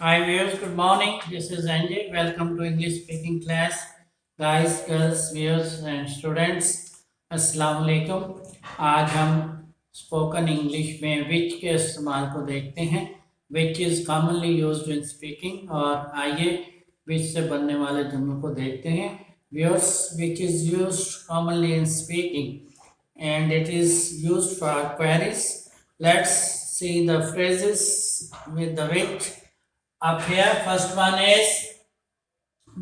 Hi viewers, good morning. This is Anjay. Welcome to English speaking class. Guys, girls, viewers and students, अस्सलाम वालेकुम। आज हम spoken English में विच के इस्तेमाल को देखते हैं। Which is commonly used in speaking. और आइए विच से बनने वाले जुमलों को देखते हैं। Viewers, which is used commonly in speaking and it is used for queries. Let's see the phrases with the which up here. First one is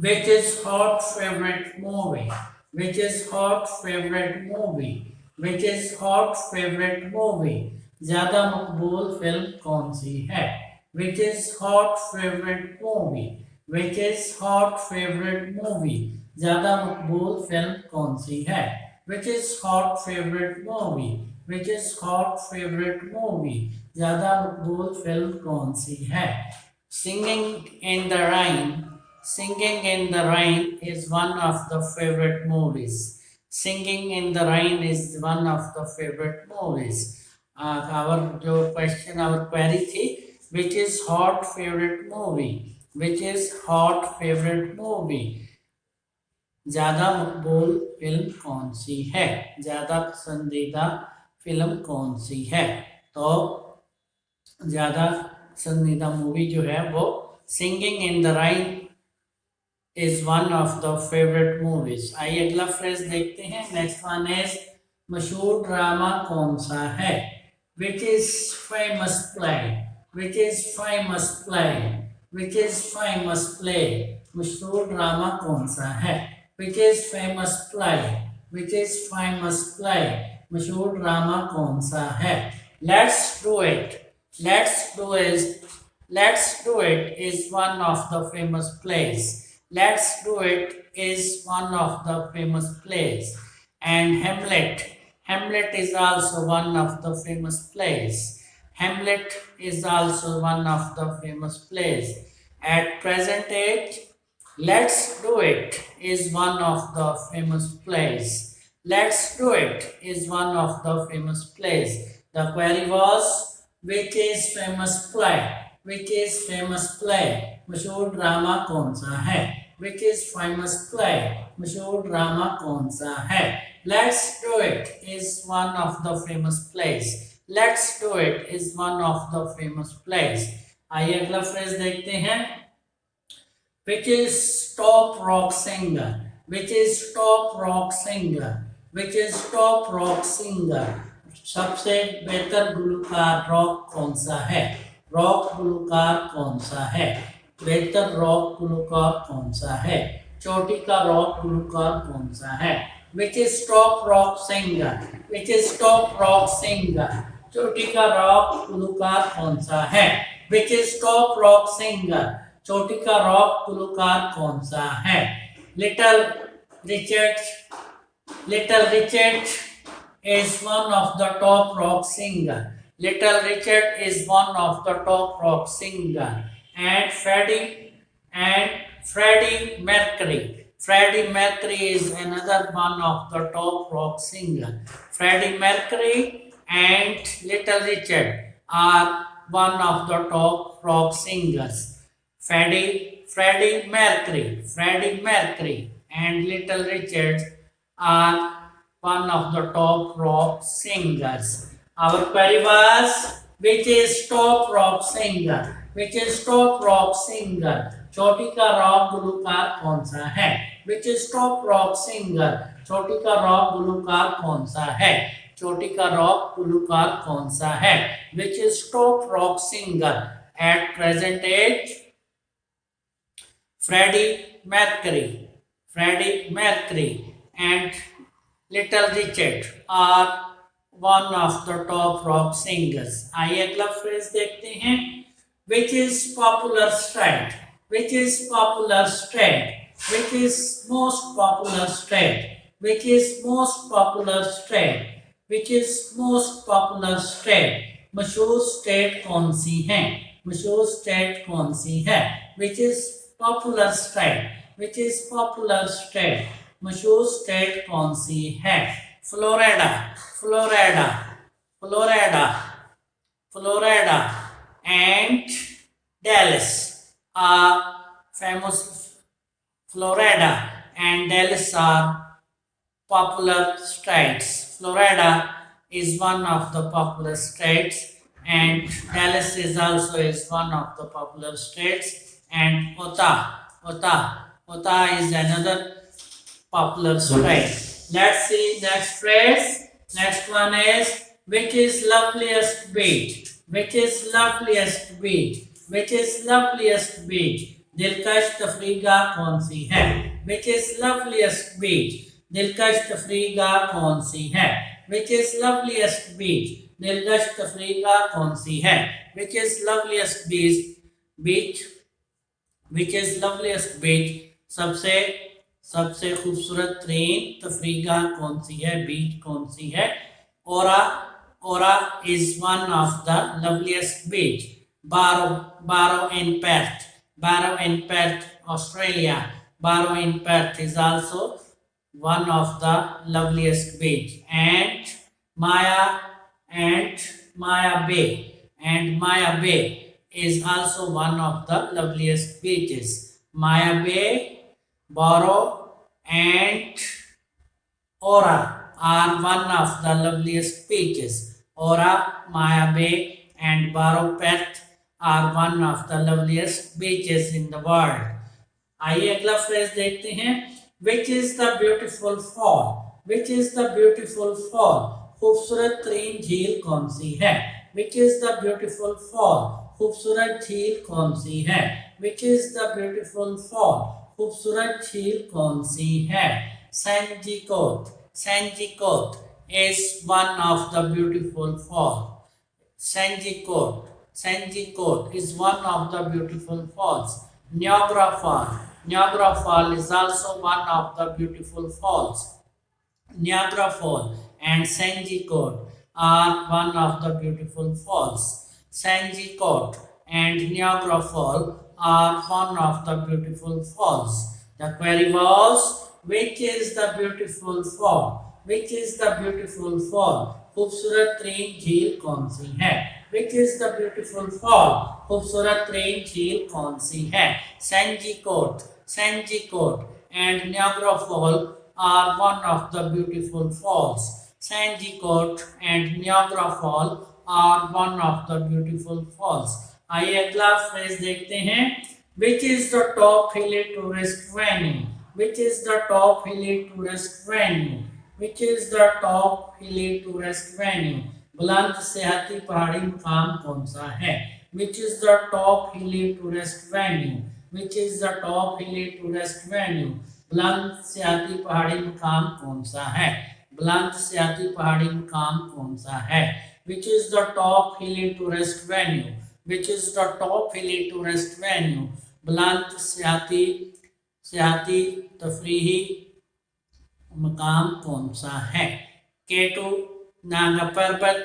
which is hot favorite movie? Which is hot favorite movie? Which is hot favorite movie? ज्यादा मकबूल film कौन सी है? Which is hot favorite movie? Which is hot favorite movie? ज्यादा मकबूल film कौन सी है? Which is hot favorite movie? Which is hot favorite movie? ज्यादा मकबूल film कौन सी है? Singing in the rain. Singing in the rain is one of the favorite movies. Singing in the rain is one of the favorite movies. Our question, our query थी, which is hot favorite movie? Which is hot favorite movie? ज्यादा मकबूल film कौन सी है? ज्यादा पसंदीदा film कौन सी है? तो ज्यादा पसंदीदा मूवी जो है वो Singing in the Rain is one of the favourite movies. आइए अगला फ्रेज देखते हैं। नेक्स्ट वन इज मशहूर ड्रामा कौन सा है? Which is famous play? Which is famous play? Which is famous play? मशहूर ड्रामा कौन सा है? Which is famous play? Which is famous play? मशहूर ड्रामा कौन सा है? Let's do it. Let's do it. Let's do it is one of the famous plays. Let's do it is one of the famous plays. And Hamlet. Hamlet is also one of the famous plays. Hamlet is also one of the famous plays. At present age, Let's Do It is one of the famous plays. Let's Do It is one of the famous plays. The query was which is famous play? Which is famous play? मशहूर drama कौन सा है? Which is famous play? मशहूर drama कौन सा है? Let's do it is one of the famous plays. Let's do it is one of the famous plays. आइए अगला फ्रेज देखते हैं। Which is top rock singer? Which is top rock singer? Which is top rock singer? सबसे बेहतर गुलकार rock कौन सा है? Rock गुलकार कौन सा है? बेहतर रॉक गुलकार कौन सा है? चोटी का रॉक गुलकार कौन सा है? Which is top rock singer? Which is top rock singer? चोटी का रॉक गुलकार कौन सा है? Which is top rock singer? चोटी का रॉक गुलकार कौन सा है? Little Richard. Little Richard is one of the top rock singer. Little Richard is one of the top rock singer. And Freddie Mercury. Freddie Mercury is another one of the top rock singer. Freddie Mercury and Little Richard are one of the top rock singers. Freddie Mercury and Little Richard are one of the top rock singers. Our query was which is top rock singer? Which is top rock singer? चोटी का rock गुलकार कौन सा है? Which is top rock singer? चोटी का rock गुलकार कौन सा है? चोटी का रॉक गुलकार कौन सा है? Which is top rock singer? At present age, Freddie Mercury and Little Richard are one of the top rock singers. आइए अगला फ्रेज देखते हैं। Which is popular state? Which is popular state? Which is most popular state? Which is most popular state? Which is most popular state? मशहूर state कौन सी है? मशहूर state कौन सी है? Which is popular state? Which is popular state? मशहूर state कौन सी है? Florida and Dallas. are famous. Florida and Dallas are popular states. Florida is one of the popular states, and Dallas is also is one of the popular states, and Utah is another popular straight. Let's see next phrase. Next one is which is loveliest beach? Which is loveliest beach? Which is loveliest beach? दिलकश तफरीगा कौन सी है? Which is loveliest beach? दिलकश तफरीगा कौन सी है? Which is loveliest beach? दिलकश तफरीगा कौन सी है? Which is loveliest beach? Beach which is loveliest beach? सबसे सबसे खूबसूरत तरीन तफरीगा कौन सी है? बीच कौन सी है? Ora Ora is one of the loveliest beach. Barrow in Perth Australia. Barrow in Perth is also one of the loveliest beach. And Maya Bay is also one of the loveliest beaches. Maya Bay, Barrow and Ora are one of the loveliest beaches. Ora, Maya Bay and Barrow Perth are one of the loveliest beaches in the world. आइए अगला phrase देखते हैं. Which is the beautiful fall? Which is the beautiful fall? खूबसूरत तरीन झील कौन सी है? Which is the beautiful fall? खूबसूरत झील कौन सी है? Which is the beautiful fall? खूबसूरत झील कौन सी है? Sanjikot is one of the beautiful fall. Sanjikot is one of the beautiful falls. Niagara Fall is also one of the beautiful falls. Niagara Fall and Sanjikot are one of the beautiful falls. Sanjikot and Niagara Fall are one of the beautiful falls. The query was, which is the beautiful fall? Which is the beautiful fall? खूबसूरत तरीन झील कौन सी है? Which is the beautiful fall? खूबसूरत तरीन झील कौन सी है? Sanjikot and Niagara Fall are one of the beautiful falls. Sanjikot and Niagara Fall are one of the beautiful falls. आइए अगला फ्रेज देखते हैं. Which is the top hilly tourist venue? Which is the top hilly tourist venue? Which is the top hilly tourist venue? बुलंद सेहती पहाड़ी मुकाम कौन सा है? Which is the top hilly tourist venue? Which is the top hilly tourist venue? बुलंद सेहती पहाड़ी मुकाम कौन सा है? बुलंद सेहती पहाड़ी मुकाम कौन सा है? Which is the top hilly tourist venue? Which is the top hilly tourist venue? बुलंद सेहती तफरीही मकाम कौन सा है? केटू नागा पर्वत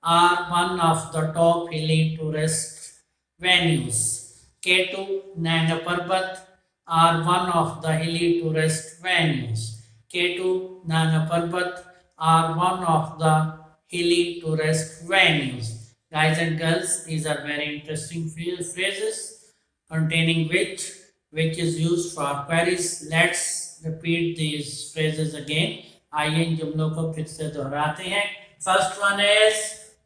are one of the top hilly tourist venues. Ketu Nanga Parbat are one of the hilly tourist venues. Ketu Nanga Parbat are one of the hilly tourist venues. Guys and girls, these are very interesting phrases containing which is used for queries. Let's repeat these phrases again. आइए इन जुमलों को फिर से दोहराते हैं. First one is,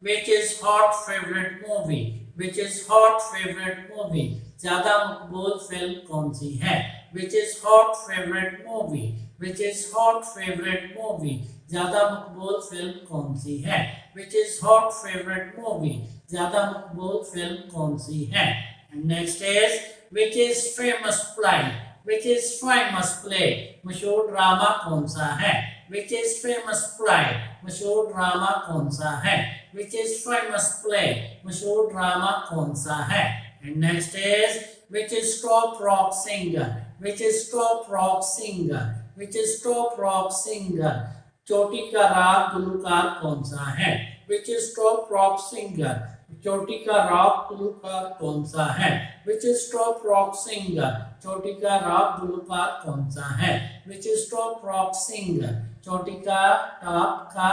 which is hot favorite movie? Which is hot favorite movie? ज़्यादा मकबूल film कौन सी है? Which is hot favorite movie? Which is hot favorite movie? ज़्यादा मकबूल फिल्म कौन सी है? Which is hot favorite movie? ज़्यादा मकबूल फिल्म कौन सी है? And next is, which is famous play? Which is famous play? मशहूर ड्रामा कौन सा है? Which is famous play? मशहूर ड्रामा कौन सा है? Which is famous play? मशहूर ड्रामा कौन सा है? And next is, which is top rock singer? Which is top rock singer? Which is top rock singer? चोटी का राग गुलकार कौन सा है? Which is top rock singer? चोटी का रॉक गुलकार कौन सा है? Which is top rock singer? चोटी का रॉक गुलकार कौन सा है? Which is top rock singer? चोटी का टॉप का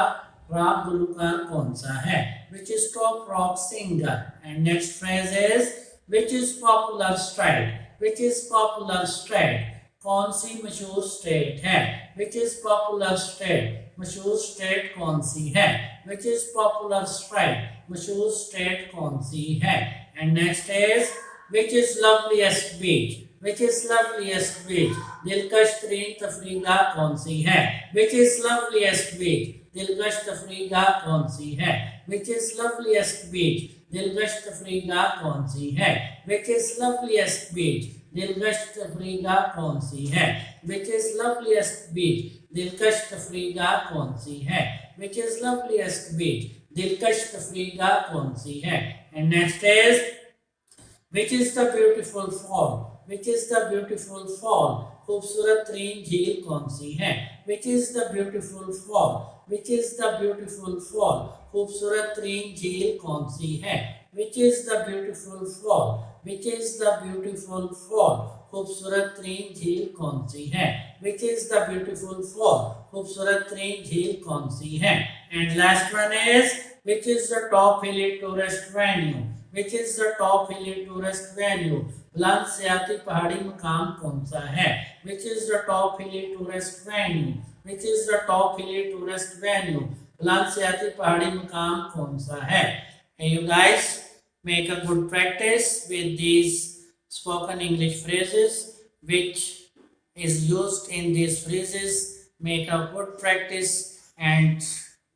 रॉक गुलकार कौन सा है? Which is top rock singer? And next phrase is which is popular state. Which is popular state. कौन सी मशहूर स्टेट है. Which is popular state. मशहूर स्टेट कौन सी है. Which is popular state. मशहूर स्टेट कौन सी है. And next is which is loveliest beach. Which is loveliest beach. दिलकश तरीन तफरीगाह कौन सी है. Which is loveliest beach. दिलकश तफरीगाह कौन सी है. Which is loveliest beach. दिलकश तफरीगाह कौन सी है. Which is loveliest beach. दिलकश तफरीगाह कौन सी है. Which is loveliest beach. दिलकश तफरीगाह कौन सी है. Which is loveliest beach. दिलकश तफरीगाह कौन सी है. And next is which is the beautiful fall. Which is the beautiful fall. खूबसूरत तरीन झील कौन सी है. Which is the beautiful fall. Which is the beautiful fall. खूबसूरत तरीन झील कौन सी है. Which is the beautiful fall. Which is the beautiful fall. खूबसूरत तरीन झील कौन सी है. Which is the beautiful fall. खूबसूरत तरीन झील कौन सी है. And last one is which is the top hilly tourist venue. Which is the top hilly tourist venue. बुलंद सियाती पहाड़ी मकाम कौन सा है. Which is the top hilly tourist venue. Which is the top hilly tourist venue. बुलंद सियाती पहाड़ी मकाम कौन सा है. And you guys make a good practice with these spoken English phrases which is used in these phrases. Make a good practice and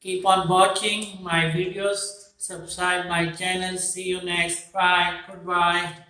keep on watching my videos. Subscribe my channel. See you next. Bye. Goodbye.